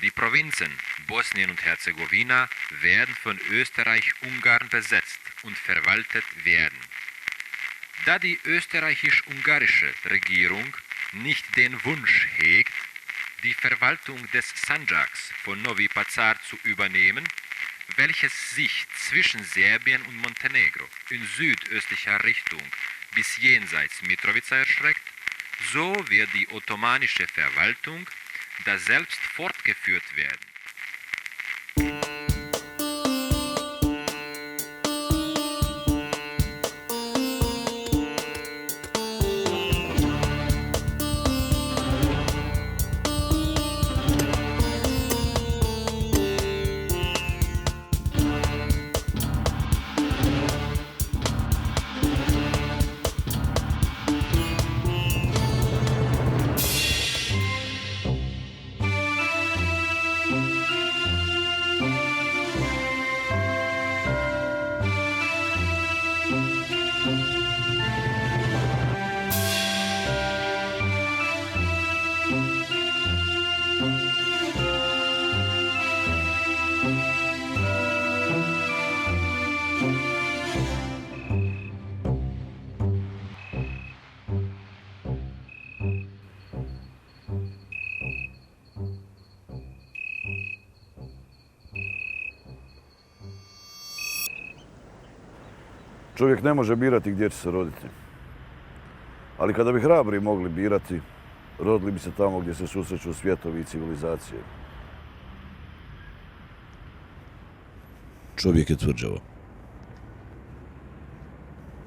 Die Provinzen Bosnien und Herzegowina werden von Österreich-Ungarn besetzt und verwaltet werden. Da die österreichisch-ungarische Regierung nicht den Wunsch hegt, die Verwaltung des Sandžaks von Novi Pazar zu übernehmen, welches sich zwischen Serbien und Montenegro in südöstlicher Richtung bis jenseits Mitrovica erstreckt, so wird die ottomanische Verwaltung daselbst fortgeführt werden. Čovjek ne može birati gdje će se roditi. Ali kada bi hrabri mogli birati, rodili bi se tamo gdje se susreću svjetovi i civilizacije. Čovjek je tvrđava.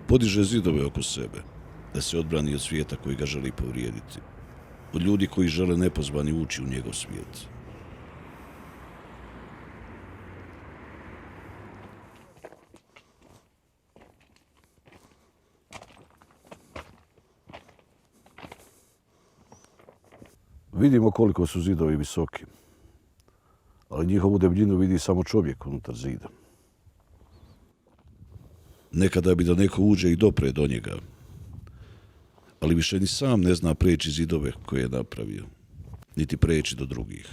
Podiže zidove oko sebe, da se odbrani od svijeta koji ga želi povrijediti. Od ljudi koji žele nepozvani ući u njegov svijet. Vidimo koliko su zidovi visoki, ali njihovu debljinu vidi samo čovjek unutar zida. Nekada bi da neko uđe i dopre do njega, ali više ni sam ne zna preći zidove koje je napravio, niti preći do drugih.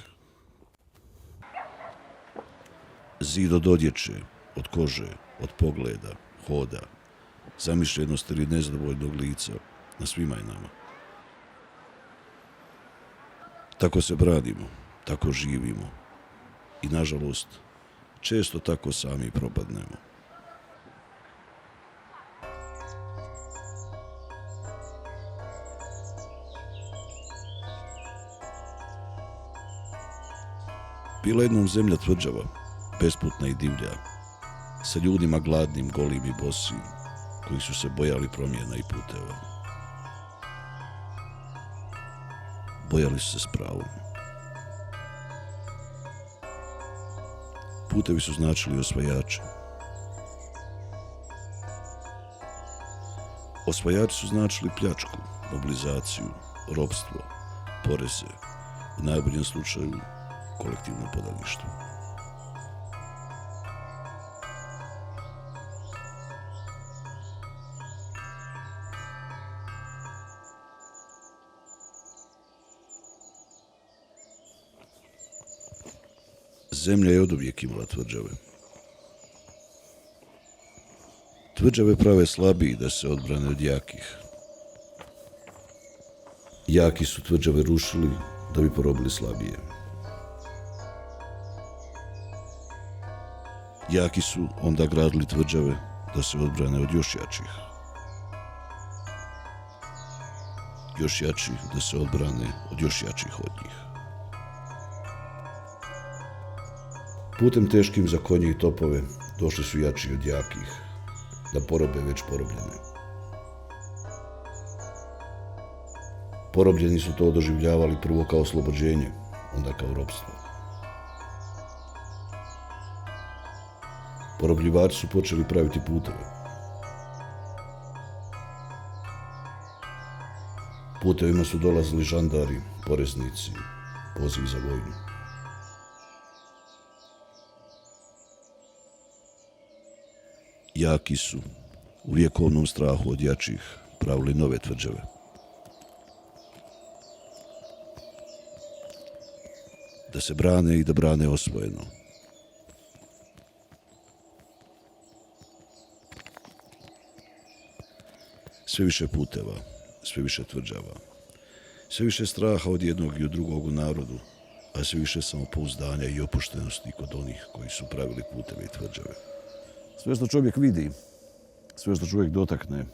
Zid od odjeće, od kože, od pogleda, hoda, zamišljenosti ili nezadovoljnog lica, na svima je nama. Tako se branimo, tako živimo i, nažalost, često tako sami propadnemo. Bila jednom zemlja tvrđava, besputna i divlja, sa ljudima gladnim, golim i bosim, koji su se bojali promjena i puteva. Bojali su se s pravom. Putevi su značili osvajače. Osvajači su značili pljačku, mobilizaciju, ropstvo, poreze, u najboljem slučaju kolektivno podaništvo. Zemlja je oduvijek imala tvrđave. Tvrđave prave slabiji da se odbrane od jakih. Jaki su tvrđave rušili da bi porobili slabije. Jaki su onda gradili tvrđave da se odbrane od još jačih. Još jačih da se odbrane od još jačih od njih. Putem teškim za konje i topove došli su jači od jakih, da porobe već porobljene. Porobljeni su to doživljavali prvo kao oslobođenje, onda kao ropstvo. Porobljivači su počeli praviti puteve. Putevima su dolazili žandari, poreznici, pozivi za vojnu. Jaki su u vjekovnom strahu od jačih pravili nove tvrđave. da se brane i da brane osvojeno. Sve više puteva, sve više tvrđava, sve više straha od jednog i od drugog u narodu, a sve više samopouzdanja i opuštenosti kod onih koji su pravili puteve i tvrđave. Sve što čovjek vidi, sve što čovjek dotakne,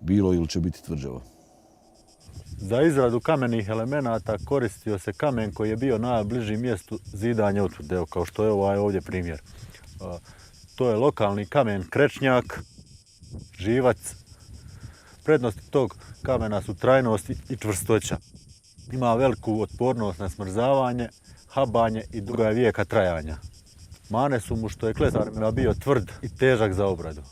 bilo ili će biti tvrđava. Za izradu kamenih elemenata koristio se kamen koji je bio najbliži mjestu zidanja utvrde, evo kao što je ovaj ovdje primjer. To je lokalni kamen krečnjak, živac. Prednosti tog kamena su trajnost i čvrstoća. Ima veliku otpornost na smrzavanje, habanje i duga je vijeka trajanja. Mane su mu što je klesarima bio tvrd i težak za obradu.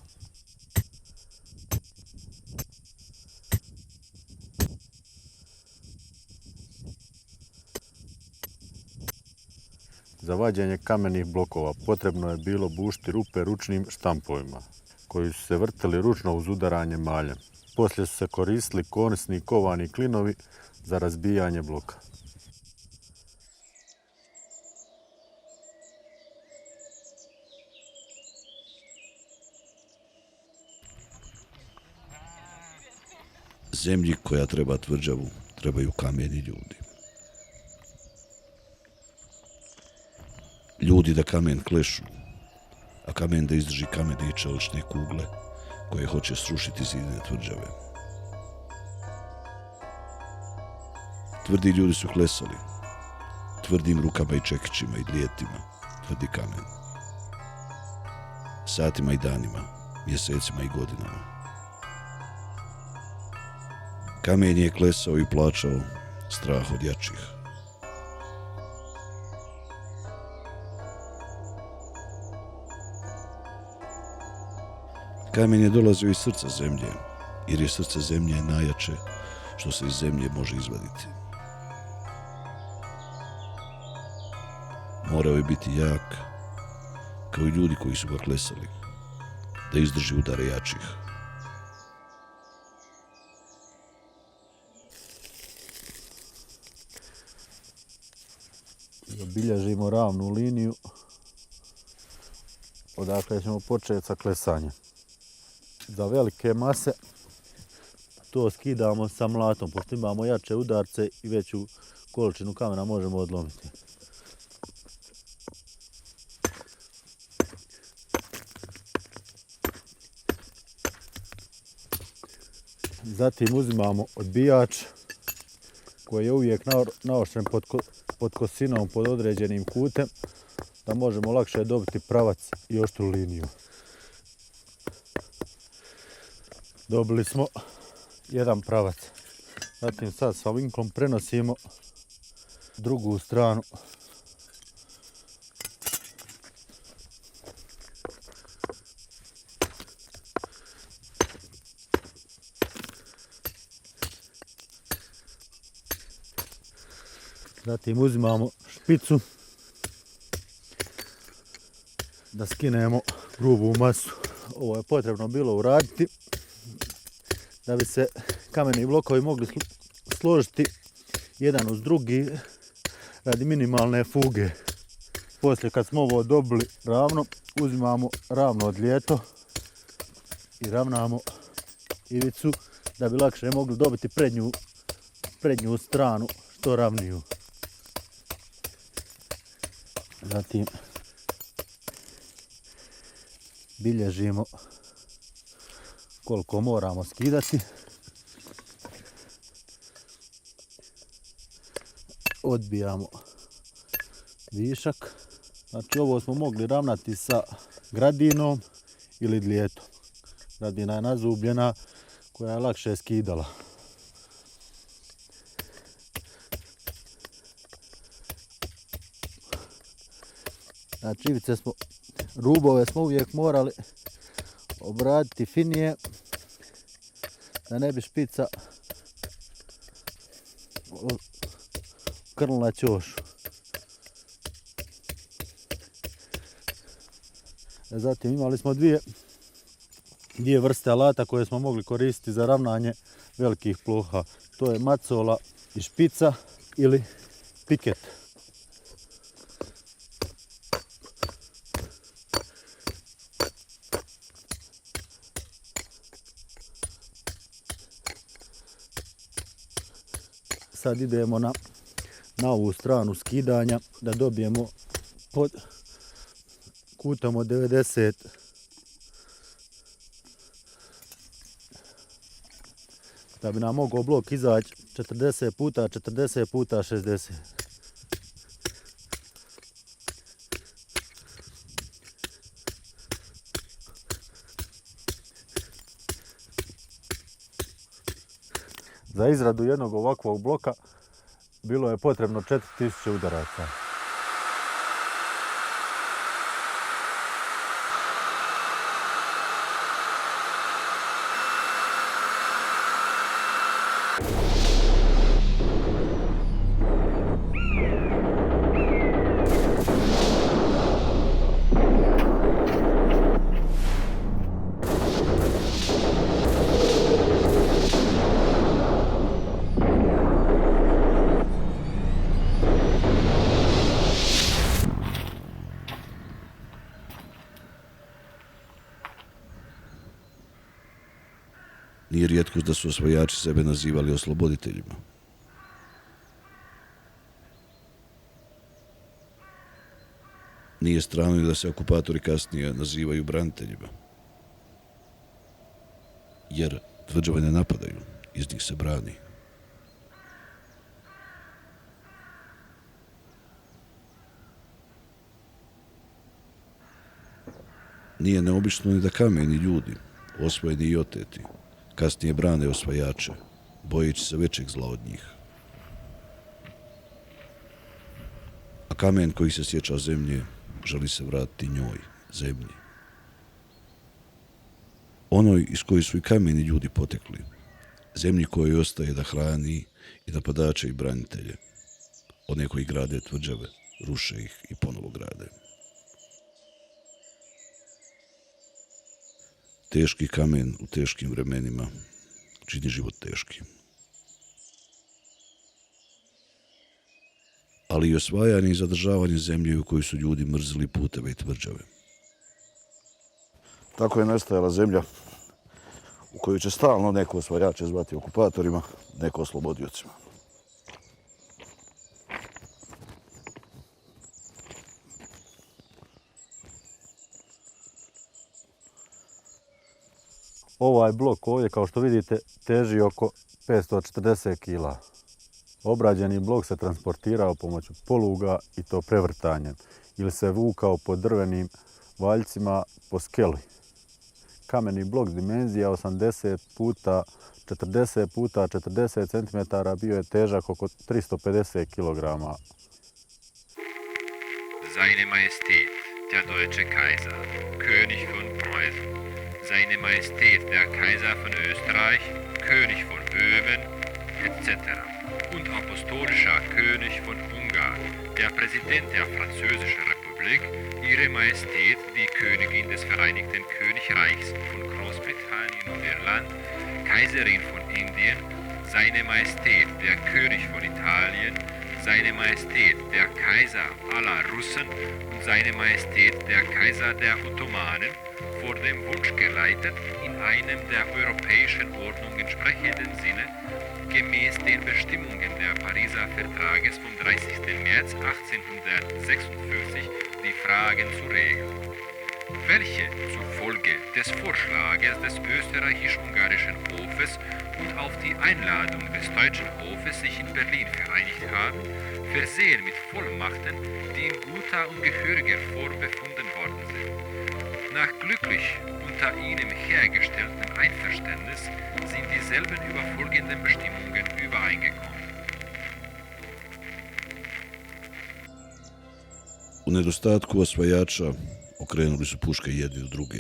Za vađenje kamenih blokova potrebno je bilo bušiti rupe ručnim štampovima, koji su se vrtili ručno uz udaranje maljem. Poslije su se koristili korisni kovani klinovi za razbijanje bloka. Zemlji koja treba tvrđavu, trebaju kameni ljudi. Ljudi da kamen klešu, a kamen da izdrži kamene i čelične kugle koje hoće srušiti zidine tvrđave. Tvrdi ljudi su klesali, tvrdim rukama i čekićima i dlijetima, tvrdi kamen. Satima i danima, mjesecima i godinama. Kamen je klesao i plaćao strah od jačih. Kamen je dolazio iz srca zemlje, jer je srce zemlje najjače što se iz zemlje može izvaditi. Morao je biti jak, kao i ljudi koji su ga klesali, da izdrži udare jačih. Obilježimo ravnu liniju, odakle ćemo početi sa klesanjem. Za velike mase to skidamo sa mlatom, pošto imamo jače udarce i veću količinu kamena možemo odlomiti. Zatim uzimamo odbijač koji je uvijek naoštren pod kosinom, pod određenim kutem, da možemo lakše dobiti pravac i oštru liniju. Dobili smo jedan pravac. Zatim sad sa vinklom prenosimo drugu stranu. Zatim uzimamo špicu da skinemo grubu masu. Ovo je potrebno bilo uraditi da bi se kameni blokovi mogli složiti jedan uz drugi radi minimalne fuge. Poslije kad smo ovo dobili ravno, uzimamo ravno odlijeto i ravnamo ivicu da bi lakše mogli dobiti prednju stranu što ravniju. Zatim bilježimo koliko moramo skidati. Odbijamo višak. Znači ovo smo mogli ravnati sa gradinom ili dlijetom. Gradina je nazubljena koja je lakše skidala. Znači rubove smo uvijek morali obraditi finije da ne bi špica krnula ćošu. Zatim imali smo dvije vrste alata koje smo mogli koristiti za ravnanje velikih ploha. To je macola i špica ili piket. Sad idemo na ovu stranu skidanja da dobijemo pod kutom od 90 da bi nam mogao blok izaći 40 puta 40 puta 60. Za izradu jednog ovakvog bloka bilo je potrebno 4000 udaraca. Nije rijetkost da su osvajači sebe nazivali osloboditeljima. Nije strano i da se okupatori kasnije nazivaju braniteljima. Jer tvrđave ne napadaju, iz njih se brani. Nije neobično ni da kameni ljudi, osvojeni i oteti, kasnije brane osvajače, bojeći se većeg zla od njih. A kamen koji se sjeća zemlje želi se vratiti njoj, zemlji. Onoj iz koje su i kameni ljudi potekli, zemlji kojoj ostaje da hrani i napadače i branitelje, one koji grade tvrđave, ruše ih i ponovo grade. Teški kamen u teškim vremenima čini život teškim. Ali i osvajanje i zadržavanje zemlje u kojoj su ljudi mrzili puteve i tvrđave. Tako je nastajala zemlja u koju će stalno neko osvajače zvati okupatorima, neko oslobodiocima. Ovaj blok ovdje, kao što vidite, teži oko 540 kila. Obrađeni blok se transportirao pomoću poluga i to prevrtanjem ili se vukao po drvenim valjcima po skeli. Kameni blok dimenzija 80 puta 40 puta 40 cm bio je težak oko 350 kg. Seine Majestät, der deutsche Kaiser, König von Preußen, Seine Majestät, der Kaiser von Österreich, König von Böhmen, etc. und Apostolischer König von Ungarn, der Präsident der Französischen Republik, Ihre Majestät, die Königin des Vereinigten Königreichs von Großbritannien und Irland, Kaiserin von Indien, Seine Majestät, der König von Italien, Seine Majestät, der Kaiser aller Russen und Seine Majestät, der Kaiser der Ottomanen, vor dem Wunsch geleitet, in einem der europäischen Ordnung entsprechenden Sinne, gemäß den Bestimmungen der Pariser Vertrages vom 30. März 1856 die Fragen zu regeln, welche zufolge des Vorschlages des österreichisch-ungarischen Hofes und auf die Einladung des deutschen Hofes sich in Berlin vereinigt haben, versehen mit Vollmachten, die in guter und gehöriger Form befunden worden sind. Nach glücklich unter ihnen hergestelltem Einverständnis sind dieselben über folgenden Bestimmungen übereingekommen. U nedostatku osvajača okrenuli su puške jedni od druge.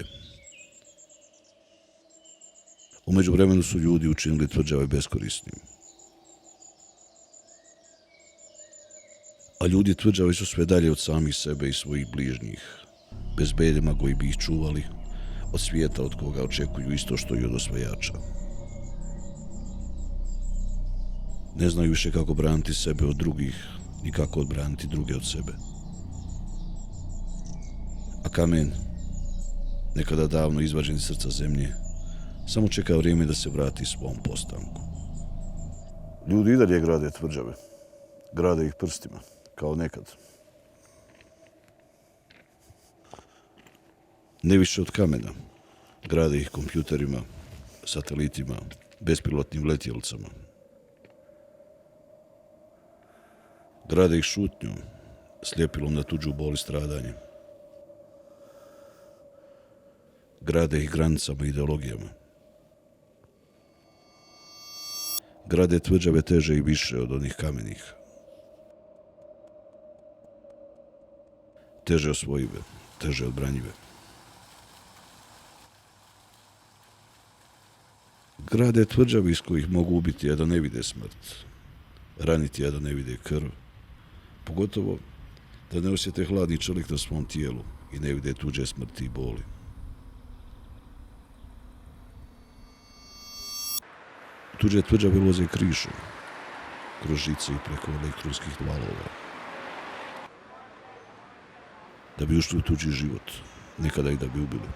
U međuvremenu su ljudi učinili tvrđave beskorisnim. A ljudi tvrđave su sve dalje od samih sebe i svojih bližnjih, bez beljema koji bi ih čuvali, od svijeta od koga očekuju isto što i od osvajača. Ne znaju više kako braniti sebe od drugih, ni kako odbraniti druge od sebe. A kamen, nekada davno izvađen iz srca zemlje, samo čeka vrijeme da se vrati svom postanku. Ljudi i dalje grade tvrđave. Grade ih prstima, kao nekad. Ne više od kamena. Grade ih kompjuterima, satelitima, bespilotnim letjelicama. Grade ih šutnjom, sljepilom na tuđu bol i stradanje. Grade ih granicama i ideologijama. Grade tvrđave teže i više od onih kamenih. Teže osvojive, teže odbranjive. Grade tvrđave iz kojih mogu ubiti, a da ne vide smrt. Raniti, a da ne vide krv. Pogotovo da ne osjete hladni čelik na svom tijelu i ne vide tuđe smrti i boli. Tuđe tvrđave voze krišom, kroz žice i preko elektronskih valova. Da bi ušli u tuđi život, nekada i da bi ubili.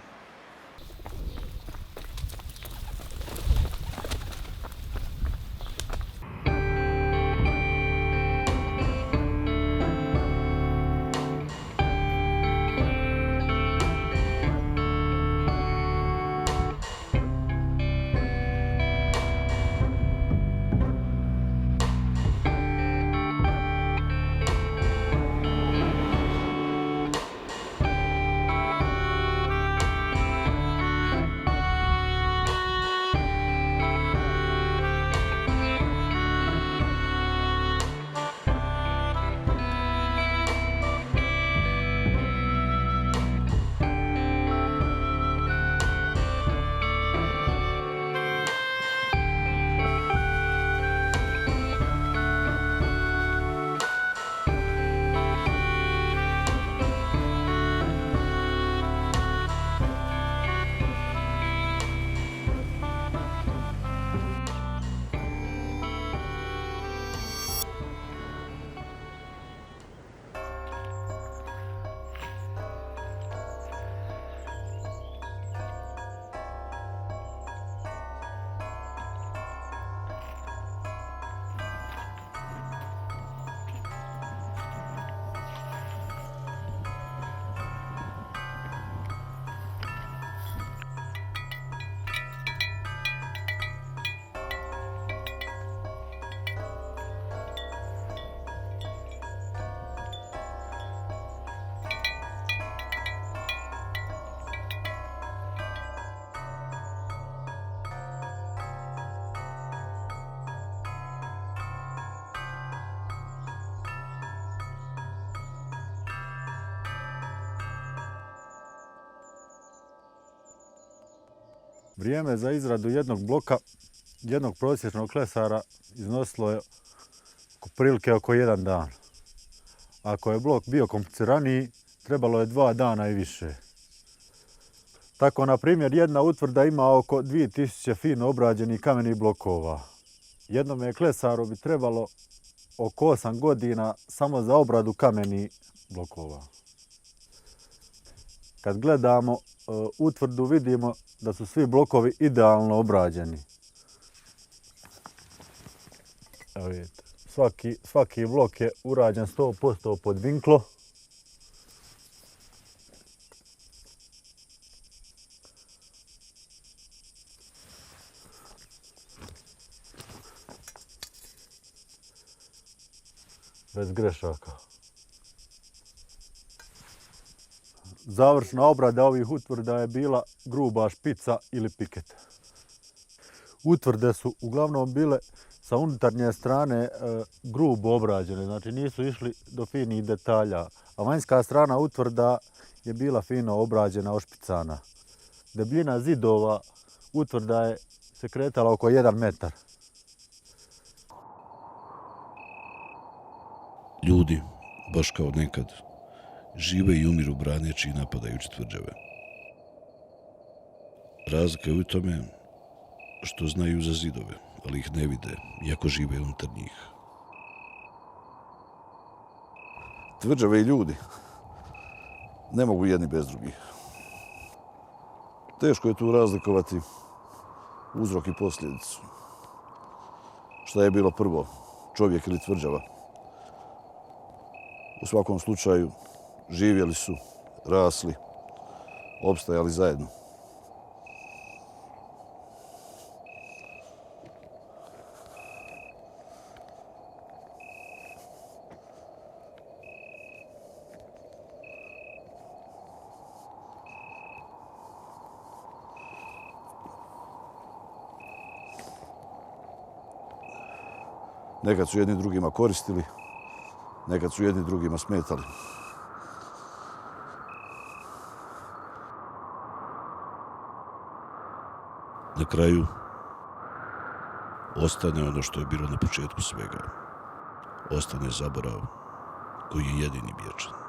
Vrijeme za izradu jednog bloka, jednog prosječnog klesara iznosilo je prilike oko 1 dan. Ako je blok bio kompliciraniji, trebalo je 2 dana i više. Tako, na primjer, jedna utvrda ima oko 2000 fino obrađenih kamenih blokova. Jednome klesaru bi trebalo oko 8 godina samo za obradu kamenih blokova. Kad gledamo utvrdu, vidimo da su svi blokovi idealno obrađeni. Evo vidite, svaki blok je urađen 100% pod vinklo. Bez grešaka. Završna obrada ovih utvrda je bila gruba špica ili piket. Utvrde su uglavnom bile sa unutarnje strane grubo obrađene, znači nisu išli do finih detalja, a vanjska strana utvrda je bila fino obrađena, ošpicana. Debljina zidova utvrda je se kretala oko 1 metar. Ljudi, baš kao nekad, žive i umiru braneći i napadajući tvrđave. Razlika je u tome što znaju za zidove, ali ih ne vide, iako žive unutar njih. Tvrđave i ljudi ne mogu jedni bez drugih. Teško je tu razlikovati uzrok i posljedicu. Šta je bilo prvo, čovjek ili tvrđava? U svakom slučaju živjeli su, rasli, opstajali zajedno. Nekad su jedni drugima koristili, nekad su jedni drugima smetali. Na kraju ostane ono što je bilo na početku svega. Ostane zaborav koji je jedini vječan.